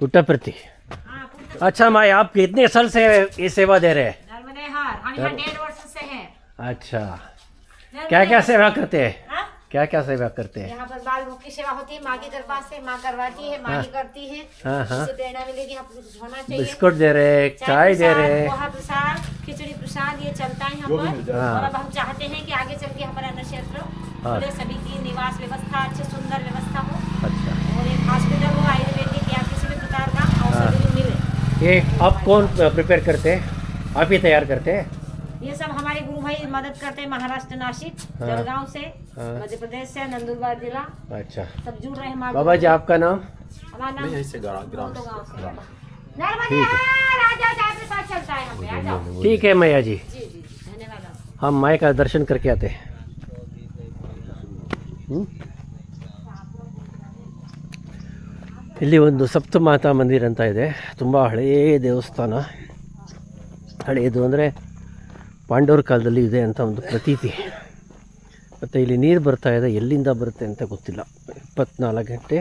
पुट्टपर्ती। अच्छा माँ, आप कितने साल से ये सेवा दे रहे हैं? नर्मदे हार हम यहाँ 1.5 वर्ष से हैं। अच्छा, क्या क्या सेवा करते हैं? क्या क्या सेवा करते हैं? यहाँ पर बाल मुख की सेवा होती है, माँ की कृपा से माँ करवाती है, माँ ही करती है। इससे प्रेरणा मिलेगी, आप कुछ होना चाहिए। बिस्कुट दे रहे, चाय दे रहे, पोहा प्रसाद, खिचड़ी प्रसाद, ये चलता है यहाँ पर। और अब हम चाहते हैं कि आगे चल के हमारा अन्न क्षेत्र खुले, सभी की निवास व्यवस्था अच्छी सुंदर व्यवस्था हो। अच्छा, और एक हॉस्पिटल हो आयुर्वेदिक या किसी भी प्रकार का औषधि मिले। ये आप कौन प्रिपेयर करते हैं? आप ही तैयार करते हैं? ये सब हमारे गुरु भाई मदद करते हैं, महाराष्ट्र, नासिक, जलगांव से, मध्य प्रदेश से, नंदुरबार जिला। अच्छा, सब जुड़ रहे हैं हमारे। बाबा जी आपका नाम? हमारा नाम ठीक है, चलता है यहाँ पे, आ जाओ। ठीक है मैया जी, जी जी धन्यवाद। हम माई का दर्शन करके आते हैं। ಇಲ್ಲಿ ಒಂದು ಸಪ್ತಮಾತಾ ಮಂದಿರ ಅಂತ ಇದೆ. ತುಂಬ ಹಳೆಯ ದೇವಸ್ಥಾನ. ಹಳೆಯದು ಅಂದರೆ ಪಾಂಡವರ ಕಾಲದಲ್ಲಿ ಇದೆ ಅಂತ ಒಂದು ಪ್ರತೀತಿ. ಮತ್ತು ಇಲ್ಲಿ ನೀರು ಬರ್ತಾ ಇದೆ, ಎಲ್ಲಿಂದ ಬರುತ್ತೆ ಅಂತ ಗೊತ್ತಿಲ್ಲ. 24 ಗಂಟೆ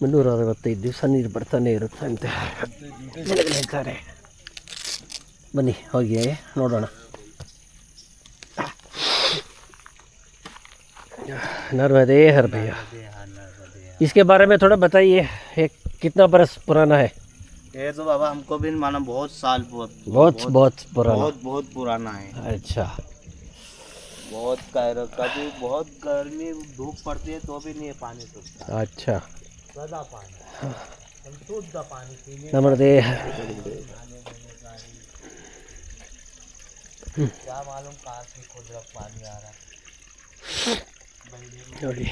365 ದಿವಸ ನೀರು ಬರ್ತಾನೆ ಇರುತ್ತೆ ಅಂತ ಹೇಳ್ತಾರೆ. ಬನ್ನಿ ಹೋಗಿ ನೋಡೋಣ. नर्मदे हर भैया, इसके बारे में थोड़ा बताइए, ये कितना बरस पुराना है? ये तो बाबा हमको भी माना बहुत साल बहुत पुराना, बहुत पुराना है। अच्छा, बहुत कभी बहुत गर्मी धूप पड़ती है तो भी नहीं पानी सूखता। अच्छा, सदा पानी, हम शुद्ध पानी पीने। नर्मदे क्या मालूम कहाँ से खुदरा पानी आ रहा है। ನೋಡಿ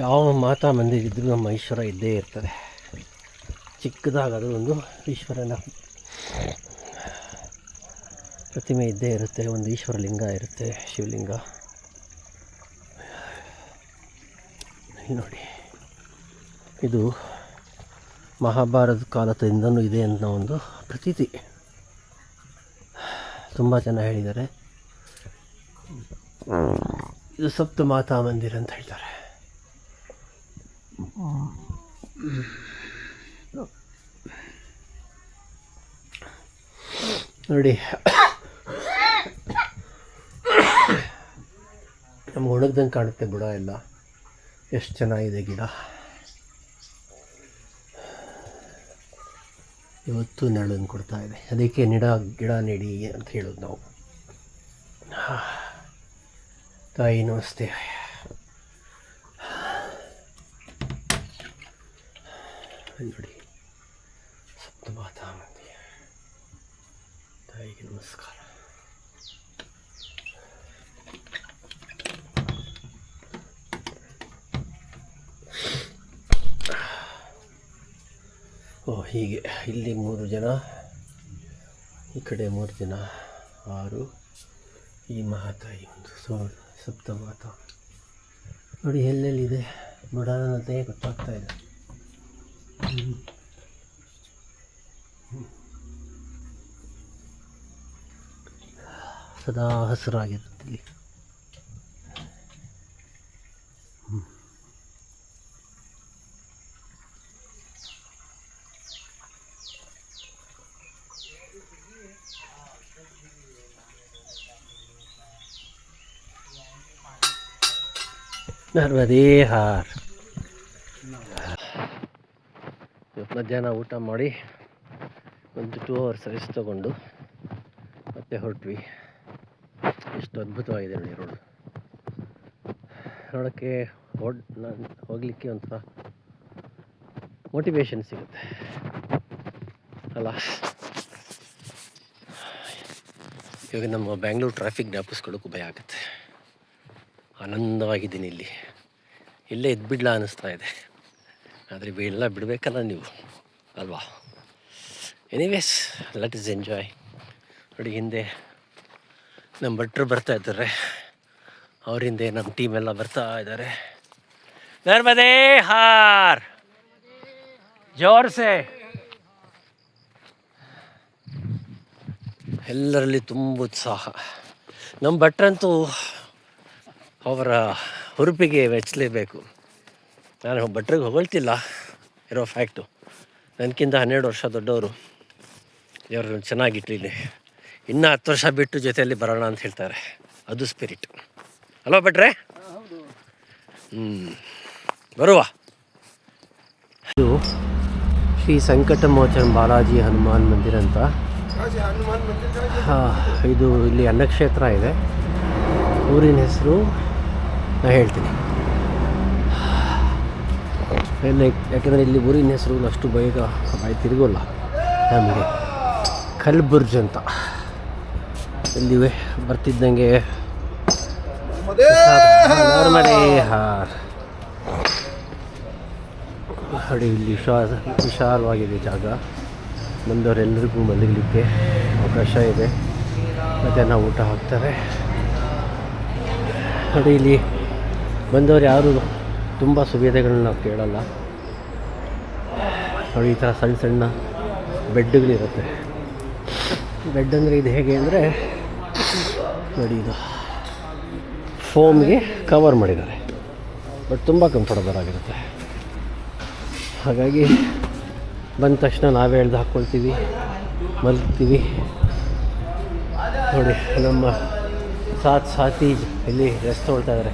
ಯಾವ ಮಾತಾ ಮಂದಿರ ಇದ್ದರೂ ನಮ್ಮ ಈಶ್ವರ ಇದ್ದೇ ಇರ್ತದೆ. ಚಿಕ್ಕದಾಗಾದರೂ ಒಂದು ಈಶ್ವರನ ಪ್ರತಿಮೆ ಇದ್ದೇ ಇರುತ್ತೆ, ಒಂದು ಈಶ್ವರ ಲಿಂಗ ಇರುತ್ತೆ, ಶಿವಲಿಂಗ. ನೋಡಿ, ಇದು ಮಹಾಭಾರತ ಕಾಲದಿಂದನೂ ಇದೆ ಅನ್ನೋ ಒಂದು ಪ್ರತೀತಿ. ತುಂಬ ಜನ ಹೇಳಿದ್ದಾರೆ. ಇದು ಸಪ್ತಮಾತಾ ಮಂದಿರ ಅಂತ ಹೇಳ್ತಾರೆ. ನೋಡಿ, ನಮ್ಗೆ ಒಣಗ್ದಂಗೆ ಕಾಣುತ್ತೆ ಬುಡ ಎಲ್ಲ. ಎಷ್ಟು ಚೆನ್ನಾಗಿದೆ ಗಿಡ. ಇವತ್ತು ನೆರಳನ್ನು ಕೊಡ್ತಾ ಇದೆ. ಅದಕ್ಕೆ ಗಿಡ ನೆಡಿ ಅಂತ ಹೇಳೋದು ನಾವು. ತಾಯಿ ನಮಸ್ತೆ. ನೋಡಿ, ಸಪ್ತಮಾತಾ ಮಂದಿರ, ತಾಯಿಗೆ ನಮಸ್ಕಾರ. ಹೀಗೆ ಇಲ್ಲಿ 3 ಜನ, ಈ ಕಡೆ 3 ಜನ, 6, ಈ ಮಹಾತಾಯಿ ಒಂದು ಸಪ್ತಮಾತಾ. ನೋಡಿ ಎಲ್ಲೆಲ್ಲಿದೆ ಬುಡಾನತೆ ಗೊತ್ತಾಗ್ತಾ ಇದೆ. ಸದಾ ಹಸಿರಾಗಿರುತ್ತೆ ಇಲ್ಲಿ. ನರ್ಮದೇ ಹಾರ್. ಮಧ್ಯಾಹ್ನ ಊಟ ಮಾಡಿ ಒಂದು 2 hours ರೆಸ್ಟ್ ತಗೊಂಡು ಮತ್ತೆ ಹೊರಟ್ವಿ. ಎಷ್ಟು ಅದ್ಭುತವಾಗಿದೆ ನೋಡಿ ರೋಡ್. ನೋಡೋಕ್ಕೆ ಹೋಗಲಿಕ್ಕೆ ಒಂಥರ ಮೋಟಿವೇಶನ್ ಸಿಗುತ್ತೆ ಅಲ್ಲ. ಇವಾಗ ನಮ್ಮ ಬ್ಯಾಂಗ್ಳೂರು ಟ್ರಾಫಿಕ್ ಜ್ಞಾಪಿಸ್ಕೊಳ್ಳೋಕ್ಕೂ ಭಯ ಆಗುತ್ತೆ. ಆನಂದವಾಗಿದ್ದೀನಿ ಇಲ್ಲಿ. ಇಲ್ಲೇ ಎದ್ಬಿಡ್ಲಾ ಅನ್ನಿಸ್ತಾ ಇದೆ, ಆದರೆ ಎಲ್ಲ ಬಿಡಬೇಕಲ್ಲ ನೀವು ಅಲ್ವಾ. Anyways, let us enjoy. ನೋಡಿ, ಹಿಂದೆ ನಮ್ಮ ಭಟ್ರು ಬರ್ತಾ ಇದ್ದಾರೆ, ಅವ್ರ ಹಿಂದೆ ನಮ್ಮ ಟೀಮ್ ಎಲ್ಲ ಬರ್ತಾ ಇದ್ದಾರೆ. ನರ್ಮದೇ ಹಾರ್, ಜೋರ್ ಸೆ. ಎಲ್ಲರಲ್ಲಿ ತುಂಬ ಉತ್ಸಾಹ. ನಮ್ಮ ಭಟ್ರಂತೂ ಅವರ ಹುರುಪಿಗೆ ಮೆಚ್ಚಲೇಬೇಕು. ನಾನು ಭಟ್ರಿಗೆ ಹೊಗಳ್ತಿಲ್ಲ, ಇರೋ ಫ್ಯಾಕ್ಟು. ನನಗಿಂತ 12 ವರ್ಷ ದೊಡ್ಡವರು. ಇವರು ಚೆನ್ನಾಗಿಟ್ಟಿಲ್ಲಿ ಇನ್ನೂ 10 ವರ್ಷ ಬಿಟ್ಟು ಜೊತೆಯಲ್ಲಿ ಬರೋಣ ಅಂತ ಹೇಳ್ತಾರೆ. ಅದು ಸ್ಪಿರಿಟ್ ಅಲ್ವಾ ಭಟ್ರೆ? ಬರುವ. ಇದು ಶ್ರೀ ಸಂಕಟಮೋಚನ ಬಾಲಾಜಿ ಹನುಮಾನ್ ಮಂದಿರ ಅಂತ. ಇದು ಇಲ್ಲಿ ಅನ್ನಕ್ಷೇತ್ರ ಇದೆ. ಊರಿನ ಹೆಸರು ನಾನು ಹೇಳ್ತೀನಿ ಎಲ್ಲ, ಯಾಕೆಂದರೆ ಇಲ್ಲಿ ಊರಿನ ಹೆಸರು ಅಷ್ಟು ಬೇಗ ಬಾಯಿ ತಿರುಗೋಲ್ಲ ನಮಗೆ. ಕಲ್ಬುರ್ಜ್ ಅಂತ ಇಲ್ಲಿವೆ. ಬರ್ತಿದ್ದಂಗೆ ನೋಡಿ ಇಲ್ಲಿ ವಿಶಾಲವಾಗಿದೆ ಜಾಗ. ಬಂದವರೆಲ್ಲರಿಗೂ ಮಲಗಲಿಕ್ಕೆ ಅವಕಾಶ ಇದೆ. ಮಧ್ಯಾಹ್ನ ಊಟ ಹಾಕ್ತಾರೆ. ನೋಡಿ ಇಲ್ಲಿ ಬಂದವರು ಯಾರು ತುಂಬ ಸುವಿಧೆಗಳನ್ನ ನಾವು ಕೇಳಲ್ಲ. ನೋಡಿ ಈ ಥರ ಸಣ್ಣ ಸಣ್ಣ ಬೆಡ್ಗಳಿರುತ್ತೆ. ಬೆಡ್ ಅಂದರೆ ಇದು ಹೇಗೆ ಅಂದರೆ ನೋಡಿ, ಇದು ಫೋಮ್ಗೆ ಕವರ್ ಮಾಡಿದ್ದಾರೆ, ಬಟ್ ತುಂಬ ಕಂಫರ್ಟಬಲ್ ಆಗಿರುತ್ತೆ. ಹಾಗಾಗಿ ಬಂದ ತಕ್ಷಣ ನಾವೇ ಎಳ್ದು ಹಾಕ್ಕೊಳ್ತೀವಿ, ಮಲಗ್ತೀವಿ. ನೋಡಿ ನಮ್ಮ ಸಾಥಿ ಇಲ್ಲಿ ರೆಸ್ಟ್ ತೊಗೊಳ್ತಾ ಇದ್ದಾರೆ.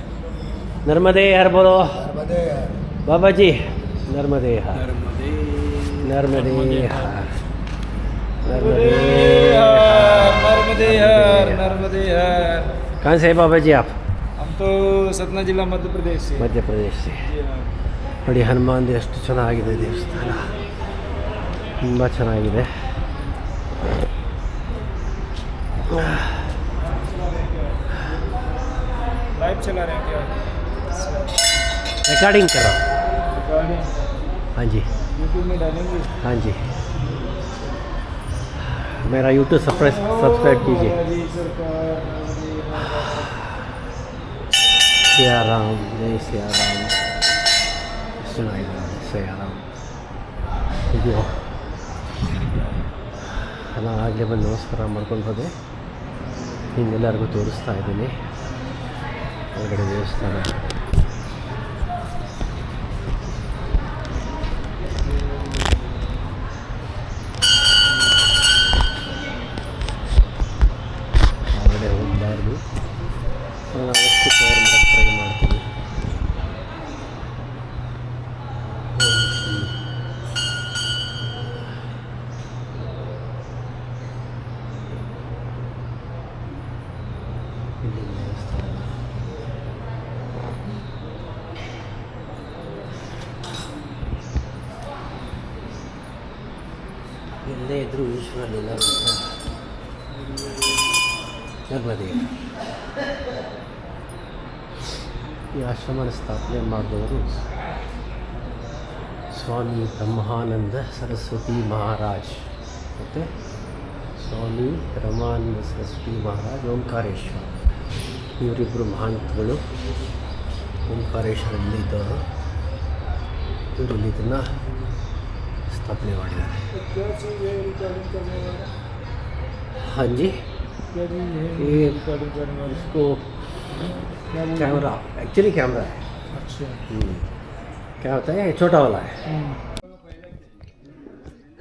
ನರ್ಮದೇ ಯಾರು ಬೋಲೋ ಬಾಬಾಜಿ? ನರ್ಮದೇ ಹಾರ್, नर्मदे हार, नर्मदे हार, नर्मदे हार। कहाँ से है बाबा जी आप? हम तो सतना जिला मध्य प्रदेश से। मध्य प्रदेश से। ನೋಡಿ ಹನುಮಾನ್ ಎಷ್ಟು ಚೆನ್ನಾಗಿದೆ ದೇವಸ್ಥಾನ, ತುಂಬ ಚೆನ್ನಾಗಿದೆ. लाइव चला रहे हैं क्या? रिकॉर्डिंग कर रहा हूँ। रिकॉर्डिंग? हाँ जी, यूट्यूब में डालेंगे? हाँ जी, मेरा यूट्यूब सब्सक्राइब कीजिए। सिया राम, जय सिया राम, सिया राम। ಇದು ನಾನು ಆಗಲೇ ಬಂದು ನಮಸ್ಕಾರ ಮಾಡ್ಕೊಂಡು ಹೋದೆ. ನಿಮ್ಗೆಲ್ಲರಿಗೂ ತೋರಿಸ್ತಾ ಇದ್ದೀನಿ ಹೊರಗಡೆ ದೇವಸ್ಥಾನ. ಹೊರಗಡೆ ಹೋಗಬಾರ್ದು, ನಾವಷ್ಟು ಕವರ್ ಮಾಡೋಕ್ಕೆ ಟ್ರೈ ಮಾಡ್ತೀವಿ. ಇಲ್ಲಿ ದೇವಸ್ಥಾನ ಎಲ್ಲೇ ಇದ್ದರೂ ಈಶ್ವರನಿಲ್ಲ. ನರ್ಮದೆ ಈ ಆಶ್ರಮನ ಸ್ಥಾಪನೆ ಮಾಡಿದವರು ಸ್ವಾಮಿ ಬ್ರಹ್ಮಾನಂದ ಸರಸ್ವತಿ ಮಹಾರಾಜ್ ಮತ್ತು ಸ್ವಾಮಿ ರಮಾನಂದ ಸರಸ್ವತಿ ಮಹಾರಾಜ್ ಓಂಕಾರೇಶ್ವರ. ಇವರಿಬ್ಬರು ಮಹಾಂತಗಳು ಓಂಕಾರೇಶ್ವರಲ್ಲಿ ಇದ್ದವರು. ಇವರಲ್ಲಿ ಇದನ್ನು ಸ್ಥಾಪನೆ ಮಾಡಿದ್ದಾರೆ. क्या चीज़ है रिकॉर्डिंग करने वाला? हाँ जी, क्या चीज़ है ये रिकॉर्डिंग करने वाला? इसको कैमरा, एक्चुअली कैमरा है। अच्छा। क्या होता है, छोटा वाला है।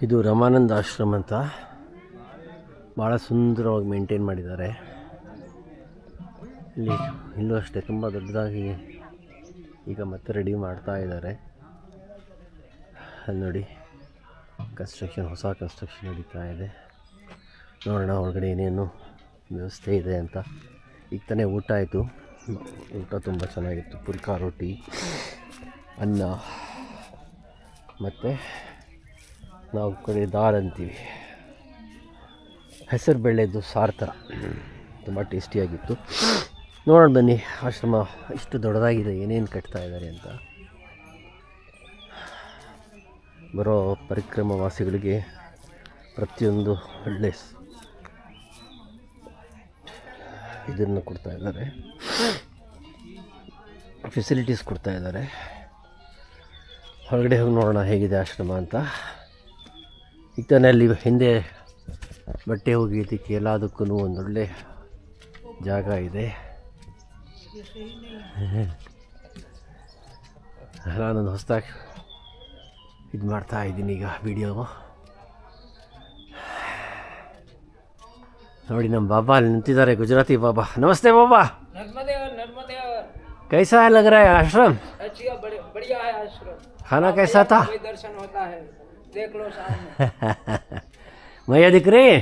ಇದು ರಮಾನಂದ ಆಶ್ರಮ ಅಂತ ಭಾಳ ಸುಂದರವಾಗಿ ಮೇಂಟೈನ್ ಮಾಡಿದ್ದಾರೆ. ಇಲ್ಲೂ ಅಷ್ಟೇ ತುಂಬ ದೊಡ್ಡದಾಗಿ ಈಗ ಮತ್ತೆ ರೆಡಿ ಮಾಡ್ತಾ ಇದ್ದಾರೆ. ಅಲ್ಲಿ ನೋಡಿ ಕನ್ಸ್ಟ್ರಕ್ಷನ್, ಹೊಸ ಕನ್ಸ್ಟ್ರಕ್ಷನ್ ನಡೀತಾ ಇದೆ. ನೋಡೋಣ ಒಳಗಡೆ ಏನೇನು ವ್ಯವಸ್ಥೆ ಇದೆ ಅಂತ. ಈಗ ತಾನೇ ಊಟ ಆಯಿತು. ಊಟ ತುಂಬ ಚೆನ್ನಾಗಿತ್ತು. ಪುಲ್ಕ ರೊಟ್ಟಿ, ಅನ್ನ, ಮತ್ತು ನಾವು ಕಡೆ ದಾಲ್ ಅಂತೀವಿ, ಹೆಸರು ಬೇಳೆದು ಸಾರು ಥರ, ತುಂಬ ಟೇಸ್ಟಿಯಾಗಿತ್ತು. ನೋಡೋಣ ಬನ್ನಿ ಆಶ್ರಮ ಇಷ್ಟು ದೊಡ್ಡದಾಗಿದೆ, ಏನೇನು ಕಟ್ತಾ ಇದ್ದಾರೆ ಅಂತ. ಬರೋ ಪರಿಕ್ರಮವಾಸಿಗಳಿಗೆ ಪ್ರತಿಯೊಂದು ಒಳ್ಳೆ ಇದನ್ನು ಕೊಡ್ತಾ ಇದ್ದಾರೆ, ಫೆಸಿಲಿಟೀಸ್ ಕೊಡ್ತಾ ಇದ್ದಾರೆ. ಹೊರಗಡೆ ಹೋಗಿ ನೋಡೋಣ ಹೇಗಿದೆ ಆಶ್ರಮ ಅಂತ. ಈಗ ತಾನೇ ಅಲ್ಲಿ ಹಿಂದೆ ಬಟ್ಟೆ ಒಗೆಯೋದಕ್ಕೆ ಎಲ್ಲದಕ್ಕೂ ಒಂದೊಳ್ಳೆ ಜಾಗ ಇದೆ. ನಾನೊಂದು ಹೊಸದಾಗಿ ಇದು ಮಾಡ್ತಾ ಇದ್ದೀನಿ ಈಗ ವಿಡಿಯೋ. ನೋಡಿ ನಮ್ಮ ಬಾಬಾ ಅಲ್ಲಿ ನಿಂತಿದ್ದಾರೆ, ಗುಜರಾತಿ ಬಾಬಾ. ನಮಸ್ತೆ ಬಾಬಾ. कैसा है लग रहा है आश्रम? बढ़िया है आश्रम. खाना कैसा था? दर्शन होता है, देख लो सामने. मैया दिख रही है?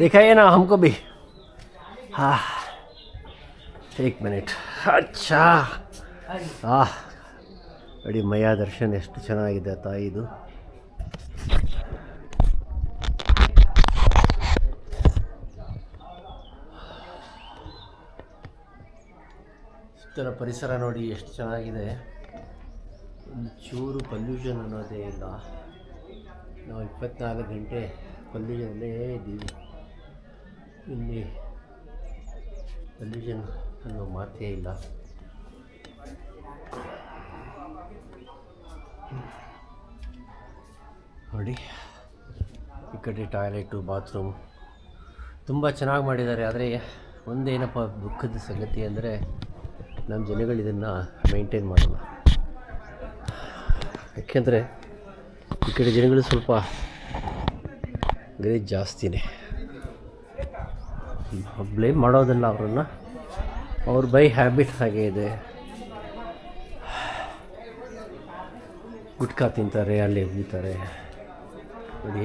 दिखाइए ना हमको भी. हाँ, एक मिनट. अच्छा, ನೋಡಿ ಮಯ್ಯ ದರ್ಶನ ಎಷ್ಟು ಚೆನ್ನಾಗಿದೆ ತಾಯಿದು. ಸುತ್ತಲ ಪರಿಸರ ನೋಡಿ ಎಷ್ಟು ಚೆನ್ನಾಗಿದೆ. ಒಂದು ಚೂರು ಪಲ್ಯೂಷನ್ ಅನ್ನೋದೇ ಇಲ್ಲ. ನಾವು 24 ಗಂಟೆ ಪಲ್ಯೂಷನಲ್ಲೇ ಇದ್ದೀವಿ. ಇಲ್ಲಿ ಪಲ್ಯೂಷನ್ ಅನ್ನೋ ಮಾತೇ ಇಲ್ಲ. ನೋಡಿ ಈ ಕಡೆ ಟಾಯ್ಲೆಟು, ಬಾತ್ರೂಮ್ ತುಂಬ ಚೆನ್ನಾಗಿ ಮಾಡಿದ್ದಾರೆ. ಆದರೆ ಒಂದೇನಪ್ಪ ದುಃಖದ ಸಂಗತಿ ಅಂದರೆ ನಮ್ಮ ಜನಗಳು ಇದನ್ನು ಮೇಂಟೈನ್ ಮಾಡಲ್ಲ. ಯಾಕೆಂದರೆ ಈ ಕಡೆ ಜನಗಳು ಸ್ವಲ್ಪ ಗಲೀಜು ಜಾಸ್ತಿನೇ. ಬ್ಲೇಮ್ ಮಾಡೋದಲ್ಲ ಅವರನ್ನು, ಅವ್ರ ಬೈ ಹ್ಯಾಬಿಟ್ ಹಾಗೆ ಇದೆ. ಗುಟ್ಕಾ ತಿಂತಾರೆ, ಅಲ್ಲಿ ಉಗಿತಾರೆ. ನೋಡಿ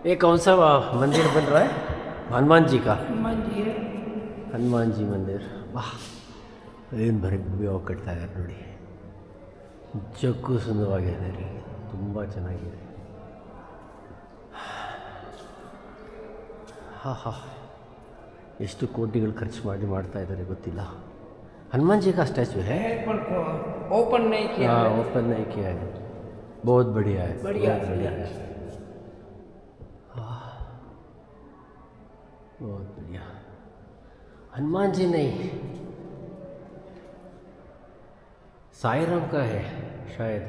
ये कौन सा मंदिर बन रहा है? हनुमान जी का. हनुमान जी मंदिर. वाह, ಏನು ಭವ್ಯ ಕಟ್ತಾ ಇದ್ದಾರೆ ನೋಡಿ. ನಿಜಕ್ಕೂ ಸುಂದರವಾಗಿದೆ ರೀ, ತುಂಬ ಚೆನ್ನಾಗಿದೆ. ಎಷ್ಟು ಕೋಟಿಗಳು ಖರ್ಚು ಮಾಡ್ತಾ ಇದ್ದಾರೆ ಗೊತ್ತಿಲ್ಲ. हनुमान जी का स्टैचू है, ओपन नहीं किया. हाँ, ओपन नहीं किया है. बहुत बढ़िया है, बढ़िया है. बहुत बढ़िया. हनुमान जी नहीं, साई राम का है शायद,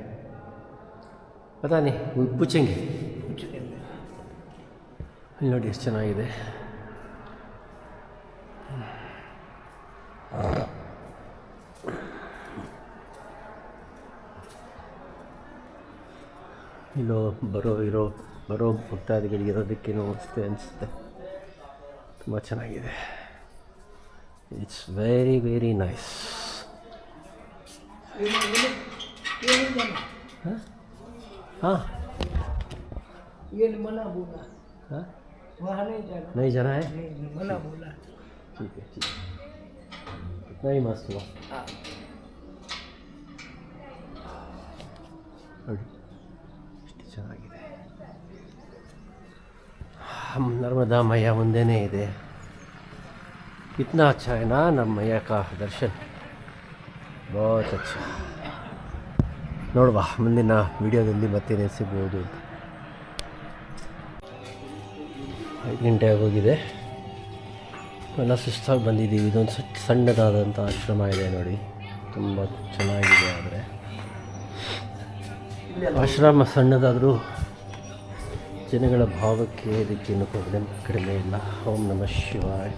पता नहीं, पूछेंगे. ಇಲ್ಲಿ ನೋಡಿ ಎಷ್ಟು ಚೆನ್ನಾಗಿದೆ. ಇಲ್ಲೋ ಬರೋ ಭಕ್ತಾದಿಗಳಿಗೆ ಇರೋದಕ್ಕೇನೋ ಅನಿಸುತ್ತೆ. ತುಂಬ ಚೆನ್ನಾಗಿದೆ. It's very very nice. हाँ, ये मना बोला. हाँ, वहाँ नहीं जाना. नहीं जाना है. मना बोला. ठीक है, ठीक है. इतना ही मस्त हुआ. ನೋಡಿ ಎಷ್ಟು ಚೆನ್ನಾಗಿದೆ. नर्मदा मैया ಮುಂದೆನೇ ಇದೆ. कितना अच्छा है ना ನಮ್ಮ मैया का दर्शन. बहुत अच्छा. ನೋಡುವ ಮುಂದಿನ ವಿಡಿಯೋದಲ್ಲಿ ಮತ್ತೆ ಸಿಗ್ಬೋದು. 5 ಗಂಟೆ ಆಗೋಗಿದೆ. ಎಲ್ಲ ಸುಸ್ತಾಗಿ ಬಂದಿದ್ದೀವಿ. ಇದೊಂದು ಸಣ್ಣದಾದಂಥ ಆಶ್ರಮ ಇದೆ ನೋಡಿ, ತುಂಬ ಚೆನ್ನಾಗಿದೆ. ಆದರೆ ಆಶ್ರಮ ಸಣ್ಣದಾದರೂ ಜನಗಳ ಭಾವಕ್ಕೆ ಇದಕ್ಕೇನು ಕಡಿಮೆ ಇಲ್ಲ. ಓಂ ನಮಃ ಶಿವಾಯ.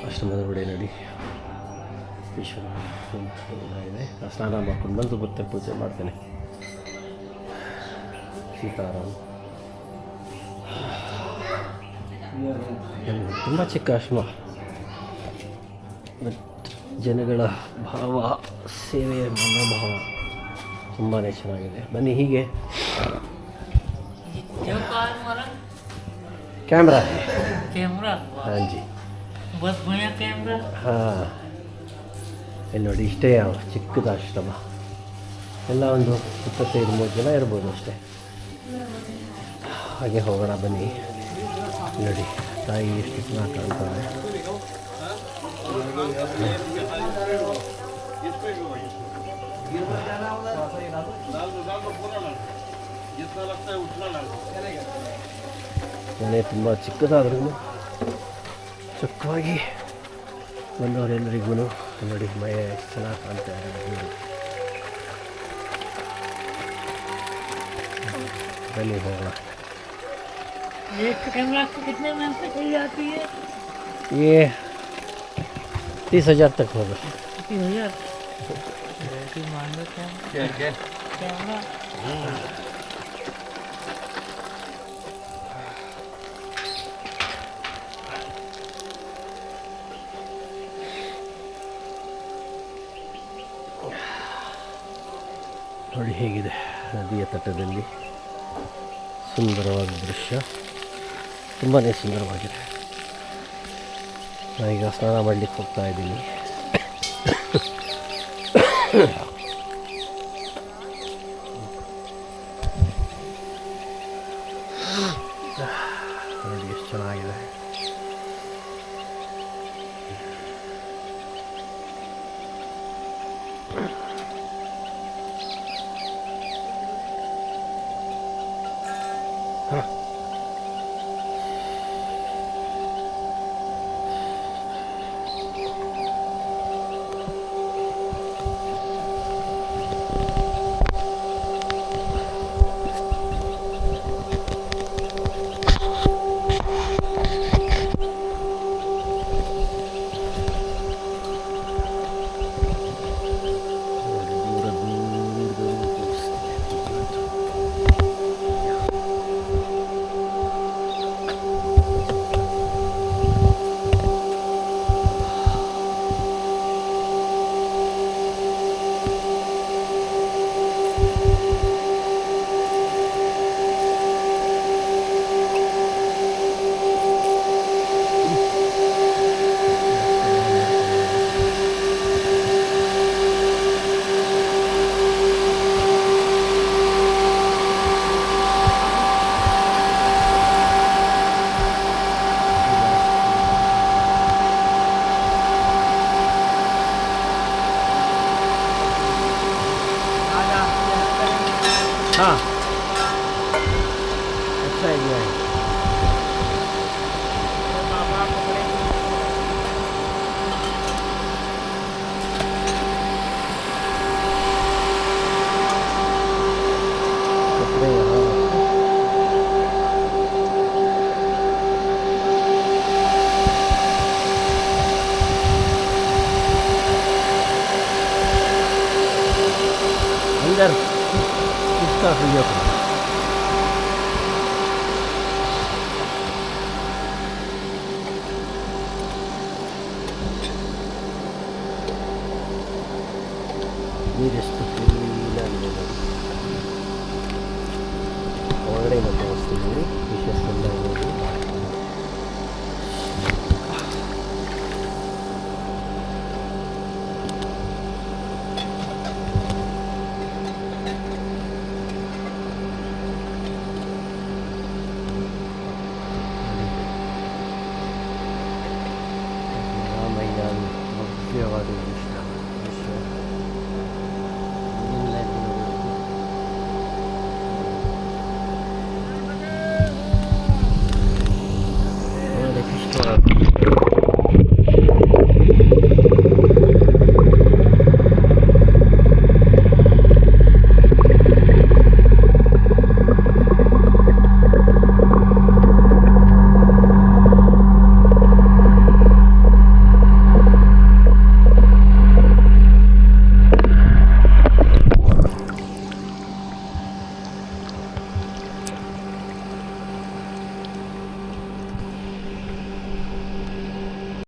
ಆಶ್ರಮದ ಒಳಗಡೆ ನೋಡಿ ಈಶ್ವರ ಇದೆ. ಸ್ನಾನ ಮಾಡ್ಕೊಂಡು ಬಂದು ಮತ್ತೆ ಪೂಜೆ ಮಾಡ್ತೇನೆ. ಸೀತಾರಾಮ್. ತುಂಬ ಚಿಕ್ಕ ಆಶ್ರಮ, ಜನಗಳ ಭಾವ, ಸೇವೆಯ ಮನೋಭಾವ ತುಂಬಾ ಚೆನ್ನಾಗಿದೆ. ಬನ್ನಿ ಹೀಗೆ. कैमरा है. कैमरा? हाँ जी, बहुत बढ़िया कैमरा. ಹಾಂ, ಇಲ್ಲಿ ನೋಡಿ ಇಷ್ಟೇ ಚಿಕ್ಕದ ಆಶ್ರಮ. ಎಲ್ಲ ಒಂದು 25-30 ಜನ ಇರ್ಬೋದು ಅಷ್ಟೇ. ಹಾಗೆ ಹೋಗೋಣ ಬನ್ನಿ. ನೋಡಿ ತಾಯಿ ಎಷ್ಟು ಚೆನ್ನಾಗಿ ಕಾಣ್ತಾರೆ. ಮನೆ ತುಂಬ ಚಿಕ್ಕದಾದ್ರೂ ಚೊಕ್ಕವಾಗಿ ಬಂದವರೆಲ್ಲರಿಗೂ ನೋಡಿ ಮೈ ಎಷ್ಟು ಚೆನ್ನಾಗಿ ಕಾಣ್ತಾ ಇದೆ. ಬನ್ನಿ ಹೋಗೋಣ. एक कैमरा से कितने में से चल जाती है? ये 30,000 तक होगा। 30,000 मान लो कैमरा ನೋಡಿ ಹೇಗಿದೆ ನದಿಯ ತಟದಲ್ಲಿ ಸುಂದರವಾದ ದೃಶ್ಯ, ತುಂಬಾ ಸುಂದರವಾಗಿದೆ. ನಾನೀಗ ಸ್ನಾನ ಮಾಡಲಿಕ್ಕೆ ಹೋಗ್ತಾ ಇದ್ದೀನಿ. ನೋಡಿ ಎಷ್ಟು ಚೆನ್ನಾಗಿದೆ. हाँ, अच्छा एरिया है। कपड़े यहाँ अंदर इसका वीडियो ನೀರೆಷ್ಟು ಕ್ಲೀನಾಗಿದೆ ಒಳಗಡೆ ಮತ್ತೆ ತೋರಿಸ್ತೀನಿ ವಿಶೇಷ ಇರೋದು. ರಾಮಯ್ಯ ಭವ್ಯವಾದ ದೃಶ್ಯ ಒಳ್ಳೆ ಇಷ್ಟವಾದ